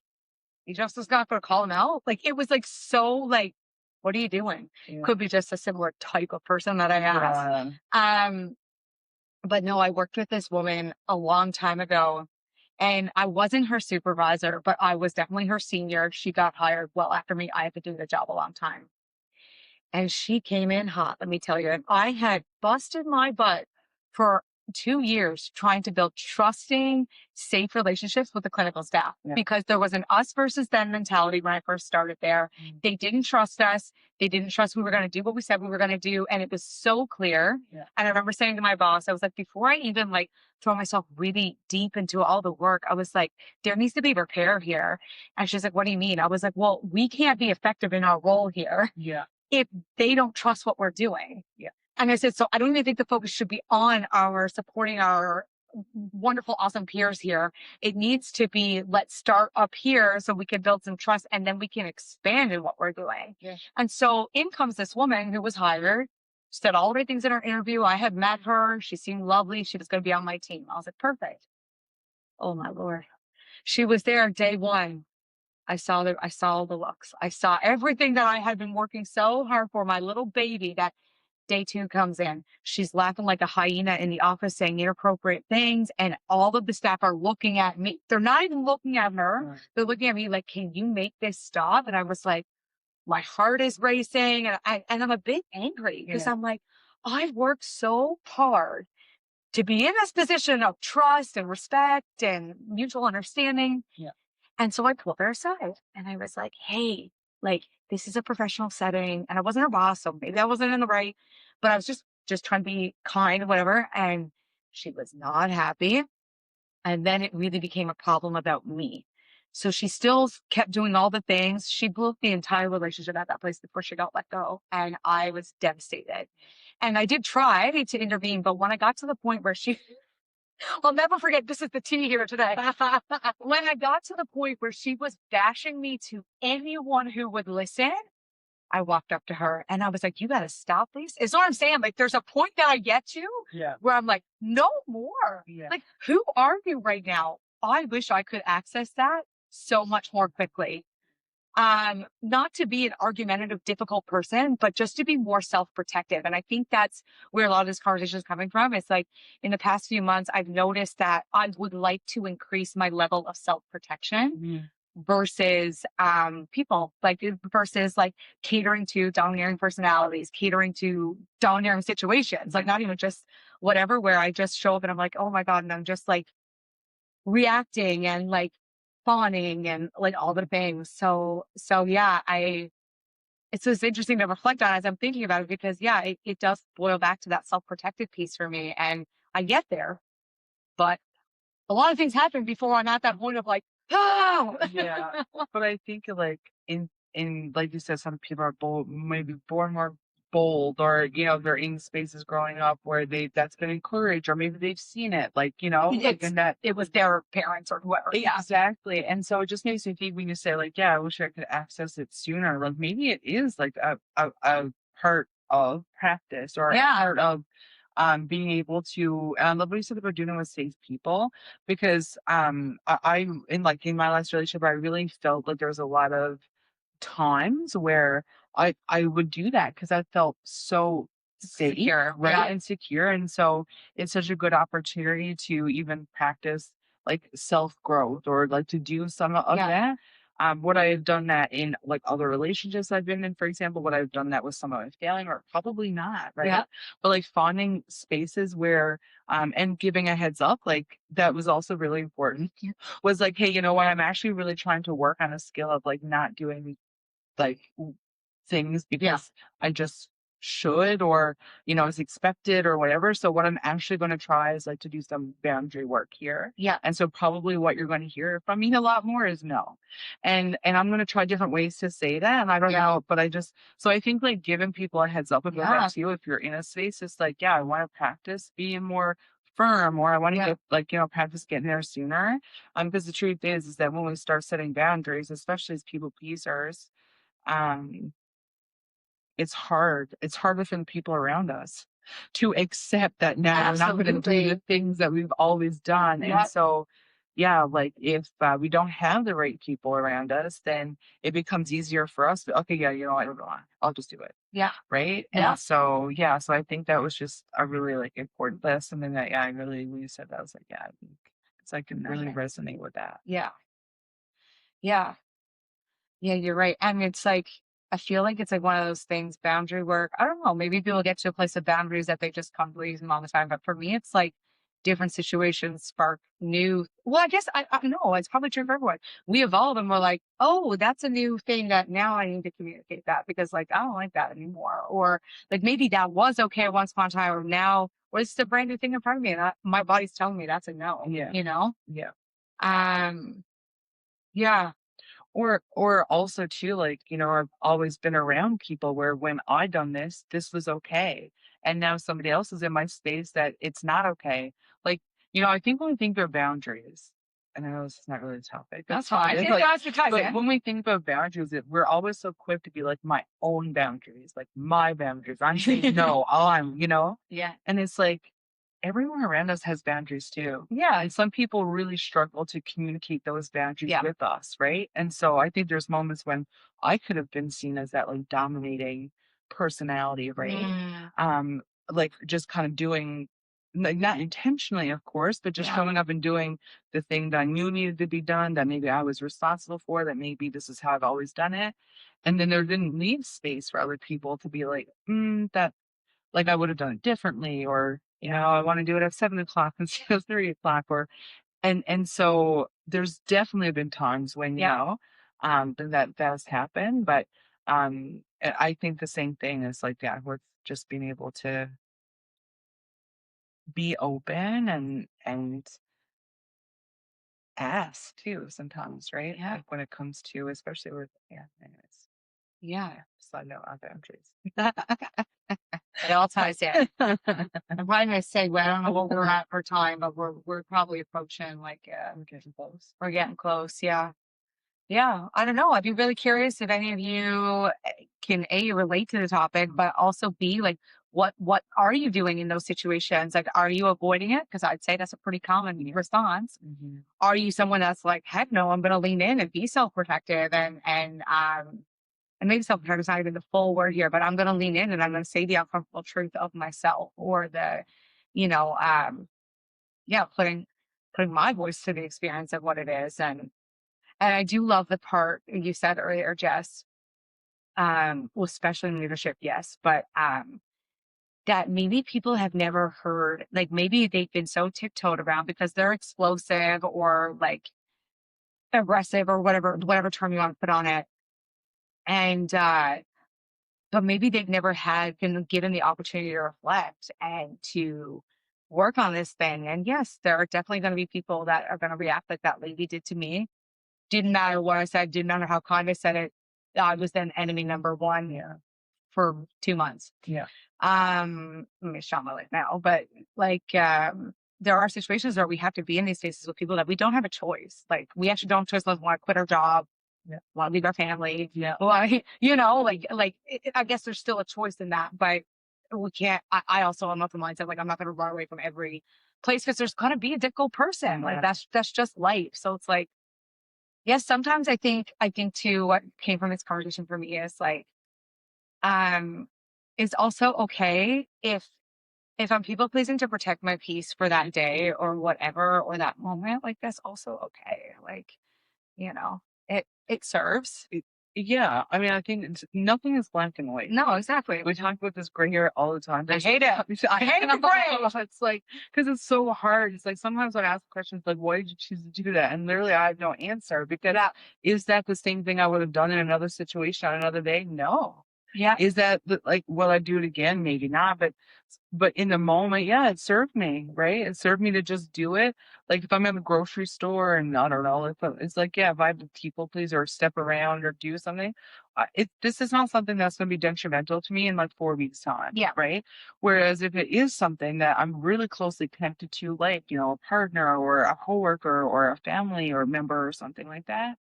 you just not going to call him out. Like, it was like, so like, what are you doing? Yeah. Could be just a similar type of person that I asked. But no, I worked with this woman a long time ago and I wasn't her supervisor, but I was definitely her senior. She got hired well after me. I had to do the job a long time. And she came in hot, let me tell you. And I had busted my butt for 2 years trying to build trusting, safe relationships with the clinical staff Yeah. because there was an us versus them mentality when I first started there. They didn't trust us. They didn't trust we were going to do what we said we were going to do. And it was so clear. Yeah. And I remember saying to my boss, I was like, before I even like throw myself really deep into all the work, I was like, there needs to be repair here. And she's like, what do you mean? I was like, well, we can't be effective in our role here Yeah. if they don't trust what we're doing. Yeah. And I said, so I don't even think the focus should be on our supporting our wonderful, awesome peers here. It needs to be, let's start up here so we can build some trust and then we can expand in what we're doing. Yeah. And so in comes this woman who was hired, said all the right things in her interview. I had met her. She seemed lovely. She was going to be on my team. I was like, perfect. Oh my Lord. She was there day one. I saw the looks. I saw everything that I had been working so hard for, my little baby. That day two comes in. She's laughing like a hyena in the office, saying inappropriate things. And all of the staff are looking at me. They're not even looking at her. Right. They're looking at me like, can you make this stop? And I was like, my heart is racing. And I'm a bit angry because Yeah. I'm like, I've worked so hard to be in this position of trust and respect and mutual understanding. Yeah. And so I pulled her aside and I was like, hey, like, this is a professional setting. And I wasn't her boss, so maybe I wasn't in the right, but I was just trying to be kind, whatever. And she was not happy. And then it really became a problem about me. So she still kept doing all the things. She blew up the entire relationship at that place before she got let go. And I was devastated. And I did try to intervene, but when I got to the point where I'll never forget, this is the tea here today. When I got to the point where she was bashing me to anyone who would listen, I walked up to her and I was like, you got to stop this. It's what I'm saying. Like, there's a point that I get to Yeah. where I'm like, no more. Yeah. Like, who are you right now? I wish I could access that so much more quickly. Not to be an argumentative, difficult person, but just to be more self-protective. And I think that's where a lot of this conversation is coming from. It's like in the past few months, I've noticed that I would like to increase my level of self-protection Mhm. versus people, like versus like catering to domineering personalities, catering to domineering situations, like not even just whatever, where I just show up and I'm like, oh my God, and I'm just like reacting and like fawning and like all the things. So yeah, it's just interesting to reflect on as I'm thinking about it because yeah, it does boil back to that self-protective piece for me. And I get there, but a lot of things happen before I'm at that point of like, oh Yeah. But I think like in like you said, some people are bold, maybe born more bold, or they're in spaces growing up where that's been encouraged, or maybe they've seen it, like like in that. it was their parents or whoever. Yeah. Exactly. And so it just makes me think when you say like, yeah, I wish I could access it sooner. Like maybe it is like a part of practice or a Yeah. part of being able to, and I love what you said about doing it with safe people, because I in my last relationship I really felt like there was a lot of times where I would do that because I felt so safe, Secure. right, Yeah. and secure. And so it's such a good opportunity to even practice like self growth or like to do some of Yeah. that. Would I have done that in like other relationships I've been in, for example? Would I have done that with someone failing, or probably not, right? Yeah. But like finding spaces where and giving a heads up, like that was also really important. Was like, hey, you know what? I'm actually really trying to work on a skill of like not doing like things because I just should, or is expected or whatever. So what I'm actually going to try is like to do some boundary work here. Yeah. And so probably what you're going to hear from me a lot more is no. And I'm going to try different ways to say that. And I don't know, but so I think like giving people a heads up about that too, if you're in a space, it's like, yeah, I want to practice being more firm, or I want to get like, practice getting there sooner. Because the truth is that when we start setting boundaries, especially as people pleasers, um, it's hard. It's hard within people around us to accept that now we're not going to do Absolutely. the things that we've always done. Yeah. And so, yeah, like if we don't have the right people around us, then it becomes easier for us to, okay, yeah, I don't know, I'll just do it. Yeah. Right. Yeah. And so, yeah, so I think that was just a really like important lesson. And that, yeah, I really, when you said that, I was like, yeah, I think I can really Okay. resonate with that. Yeah. Yeah. Yeah, you're right. And it's like, I feel like it's like one of those things, boundary work. I don't know. Maybe people get to a place of boundaries that they just comfortably use them all the time. But for me, it's like different situations spark new. Well, I guess I know it's probably true for everyone. We evolve and we're like, oh, that's a new thing that now I need to communicate that because like I don't like that anymore, or like maybe that was okay once upon a time, or now, or it's a brand new thing in front of me, and my body's telling me that's a no. Yeah. You know? Yeah. Um. Yeah. Or also too, like, I've always been around people where when I done this, this was okay. And now somebody else is in my space that it's not okay. Like, I think when we think about boundaries, and I know this is not really the topic. That's fine. It's It like, does ties but in. when we think about boundaries, we're always so quick to be like my own boundaries, like my boundaries. I'm saying no, Yeah. and it's like everyone around us has boundaries too. Yeah. And some people really struggle to communicate those boundaries Yeah. with us, right? And so I think there's moments when I could have been seen as that like dominating personality, right? Mm, Um, like just kind of doing like not intentionally, of course, but just yeah. showing up and doing the thing that I knew needed to be done, that maybe I was responsible for, that maybe this is how I've always done it. And then there didn't leave space for other people to be like, that like I would have done it differently, or I want to do it at 7 o'clock instead of 3 o'clock, or and so there's definitely been times when Yeah. that has happened, but I think the same thing is like with just being able to be open and ask too sometimes, right? Yeah. Like when it comes to especially with anyways. Yeah. So I know our boundaries. It all ties in. I'm probably gonna say, well, I don't know what we're at for time, but we're probably approaching like We're getting close. we're getting close. Yeah. Yeah. I don't know. I'd be really curious if any of you can A, relate to the topic, but also B, like what are you doing in those situations? Like are you avoiding it? Because I'd say that's a pretty common response. Hmm. Are you someone that's like, heck no, I'm gonna lean in and be self-protective and maybe self-protective is not even the full word here, but I'm going to lean in and I'm going to say the uncomfortable truth of myself, or you know, um, yeah, putting my voice to the experience of what it is. And I do love the part you said earlier, Jess, well, especially in leadership, yes, but, that maybe people have never heard, like maybe they've been so tiptoed around because they're explosive or like aggressive or whatever term you want to put on it. And, but maybe they've never had been given the opportunity to reflect and to work on this thing. And yes, there are definitely going to be people that are going to react like that lady did to me. Didn't matter what I said, didn't matter how kind I said it. I was then enemy number one, Yeah. for 2 months. Yeah. I mean, it's shot my life now, but like, there are situations where we have to be in these spaces with people that we don't have a choice. Like we actually don't have a choice. Like, want to quit our job, Yeah. want to leave our family. Yeah. Like, I guess there's still a choice in that, but we can't. I also am of the mindset like I'm not going to run away from every place because there's going to be a difficult person. Like Yeah. that's just life. So it's like, yes, sometimes I think too. What came from this conversation for me is like, um, it's also okay if I'm people pleasing to protect my peace for that day or whatever or that moment. Like that's also okay. Like, you know, it serves. Yeah, I mean, I think nothing is black and white. No, exactly. We talk about this gray hair all the time. I hate it. I hate the gray. It's like, because it's so hard. It's like sometimes when I ask questions like, why did you choose to do that? And literally, I have no answer because is that the same thing I would have done in another situation on another day? No. Yeah. Is that like, will I do it again? Maybe not. But in the moment, yeah, it served me, right? It served me to just do it. Like if I'm at the grocery store and I don't know, it's like, yeah, if I have to people please or step around or do something, this is not something that's going to be detrimental to me in like 4 weeks time. Yeah. Right. Whereas if it is something that I'm really closely connected to, like, a partner or a coworker or a family or member or something like that,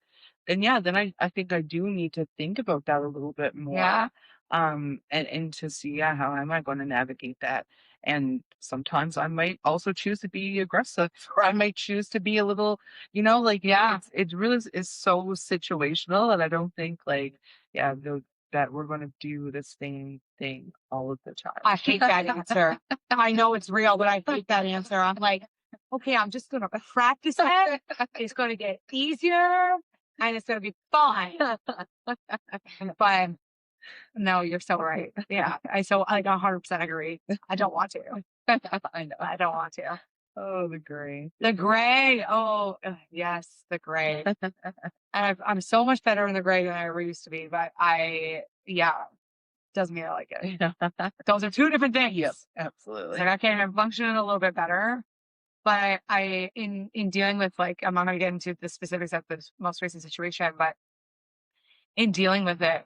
then yeah, then I think I do need to think about that a little bit more. Yeah. And to see, yeah, how am I going to navigate that? And sometimes I might also choose to be aggressive, or I might choose to be a little, like, Yeah. it really is so situational. And I don't think like, yeah, that we're going to do the same thing all of the time. I hate that answer. I know it's real, but I hate that answer. I'm like, okay, I'm just gonna practice it. It's gonna get easier and it's gonna be fine. But no, you're so right. Yeah. I 100% agree. I don't want to. I know. I don't want to. Oh, the gray. The gray. Oh, yes, the gray. And I'm so much better in the gray than I ever used to be. But yeah, doesn't mean I like it. Those are two different things. Yep, It's absolutely. like I can function a little bit better. But in dealing with like, I'm not going to get into the specifics of this most recent situation, but in dealing with it,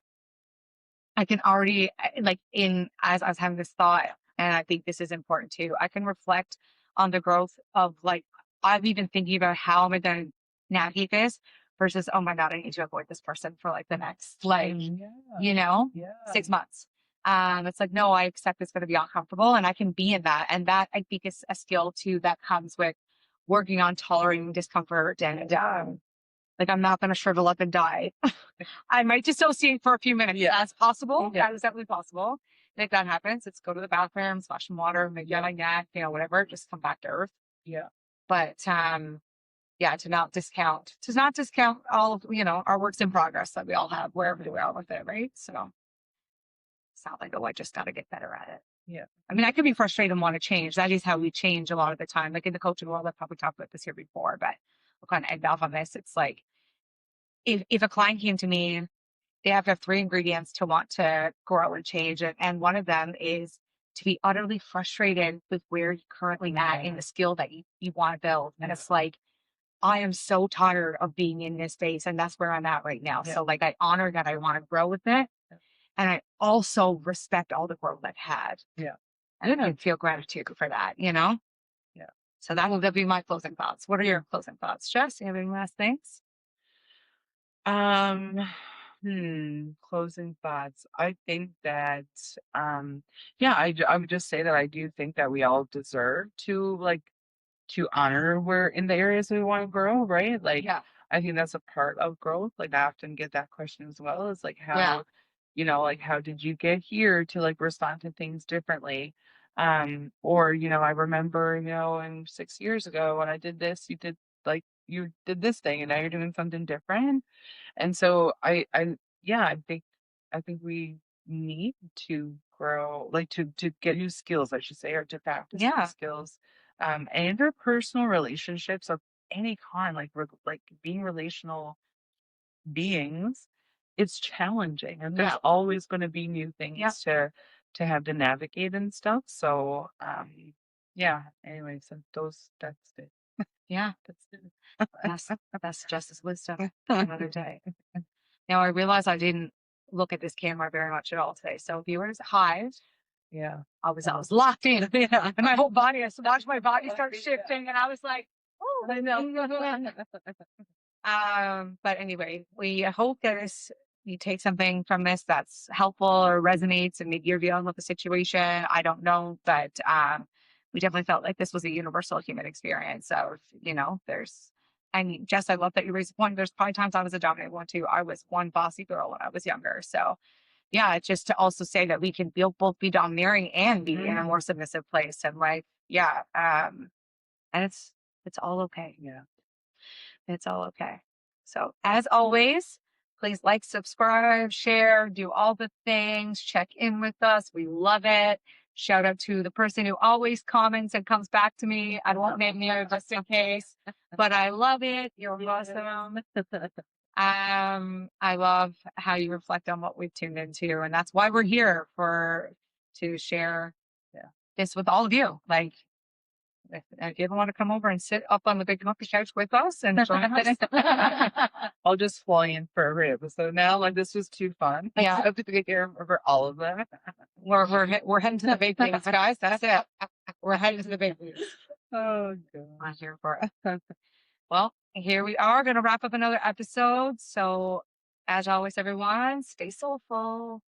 I can already like as I was having this thought, and I think this is important too. I can reflect on the growth of like I've even thinking about how am I going to navigate this versus oh my god, I need to avoid this person for like the next Yeah, you know yeah, 6 months. It's like no, I accept it's going to be uncomfortable, and I can be in that, and that I think is a skill too that comes with working on tolerating discomfort and like I'm not going to shrivel up and die. I might dissociate for a few minutes. Yeah. That's possible. Yeah. That is definitely possible. And if that happens, let's go to the bathroom, splash some water, maybe on my neck, whatever, just come back to earth. Yeah. But yeah, to not discount all of, our works in progress that we all have wherever we are with it, right? So it's not like, oh, I just gotta get better at it. Yeah. I mean, I could be frustrated and want to change. That is how we change a lot of the time. Like in the coaching world, I've probably talked about this here before, but we'll kind of end off on this. It's like if a client came to me, they have to have three ingredients to want to grow and change. And one of them is to be utterly frustrated with where you're currently at in the skill that you want to build. And it's like, I am so tired of being in this space. And that's where I'm at right now. Yeah. So like I honor that I want to grow with it. And I also respect all the growth I've had. Yeah. And I feel gratitude for that, Yeah. So that'll be my closing thoughts. What are your closing thoughts, Jess? You have any last things? Closing thoughts. I think that, yeah, I would just say that I do think that we all deserve to honor where in the areas we want to grow, right? Like, Yeah. I think that's a part of growth. Like, I often get that question as well. Is like how, like how did you get here to like respond to things differently? Or, I remember, in 6 years ago when I did this, you did this thing and now you're doing something different. And so yeah, I think we need to grow, like to get new skills, I should say, or to practice new skills, and interpersonal relationships of any kind, like being relational beings. It's challenging, and there's always going to be new things to have to navigate and stuff. So, yeah. Anyway, so that's it. Yeah. That's Justice Wisdom. Another day. Now I realize I didn't look at this camera very much at all today. So viewers, hi. Yeah. I was locked in. And my whole body, I watched my body start shifting, and I was like, oh, I know. But anyway, we hope that you take something from this that's helpful or resonates, and maybe you're dealing with the situation. I don't know, but we definitely felt like this was a universal human experience. So, and Jess, I love that you raised the point. There's probably times I was a dominant one too. I was one bossy girl when I was younger. So, yeah, just to also say that we can both be domineering and be in a more submissive place, and and it's all okay. Yeah. It's all okay. So, as always, please like, subscribe, share, do all the things, check in with us. We love it. Shout out to the person who always comments and comes back to me. I won't name you just in case, but I love it. You're awesome. I love how you reflect on what we've tuned into, and that's why we're here to share this with all of you. Like, if you ever want to come over and sit up on the big comfy couch with us and join us, I'll just fly in for every episode now. Like, this was too fun. Yeah. I have to be here for all of them. we're heading to the big leagues, guys. That's it. We're heading to the big leagues. Oh god. I'm here for it. Well, here we are going to wrap up another episode. So, as always, everyone, stay soulful.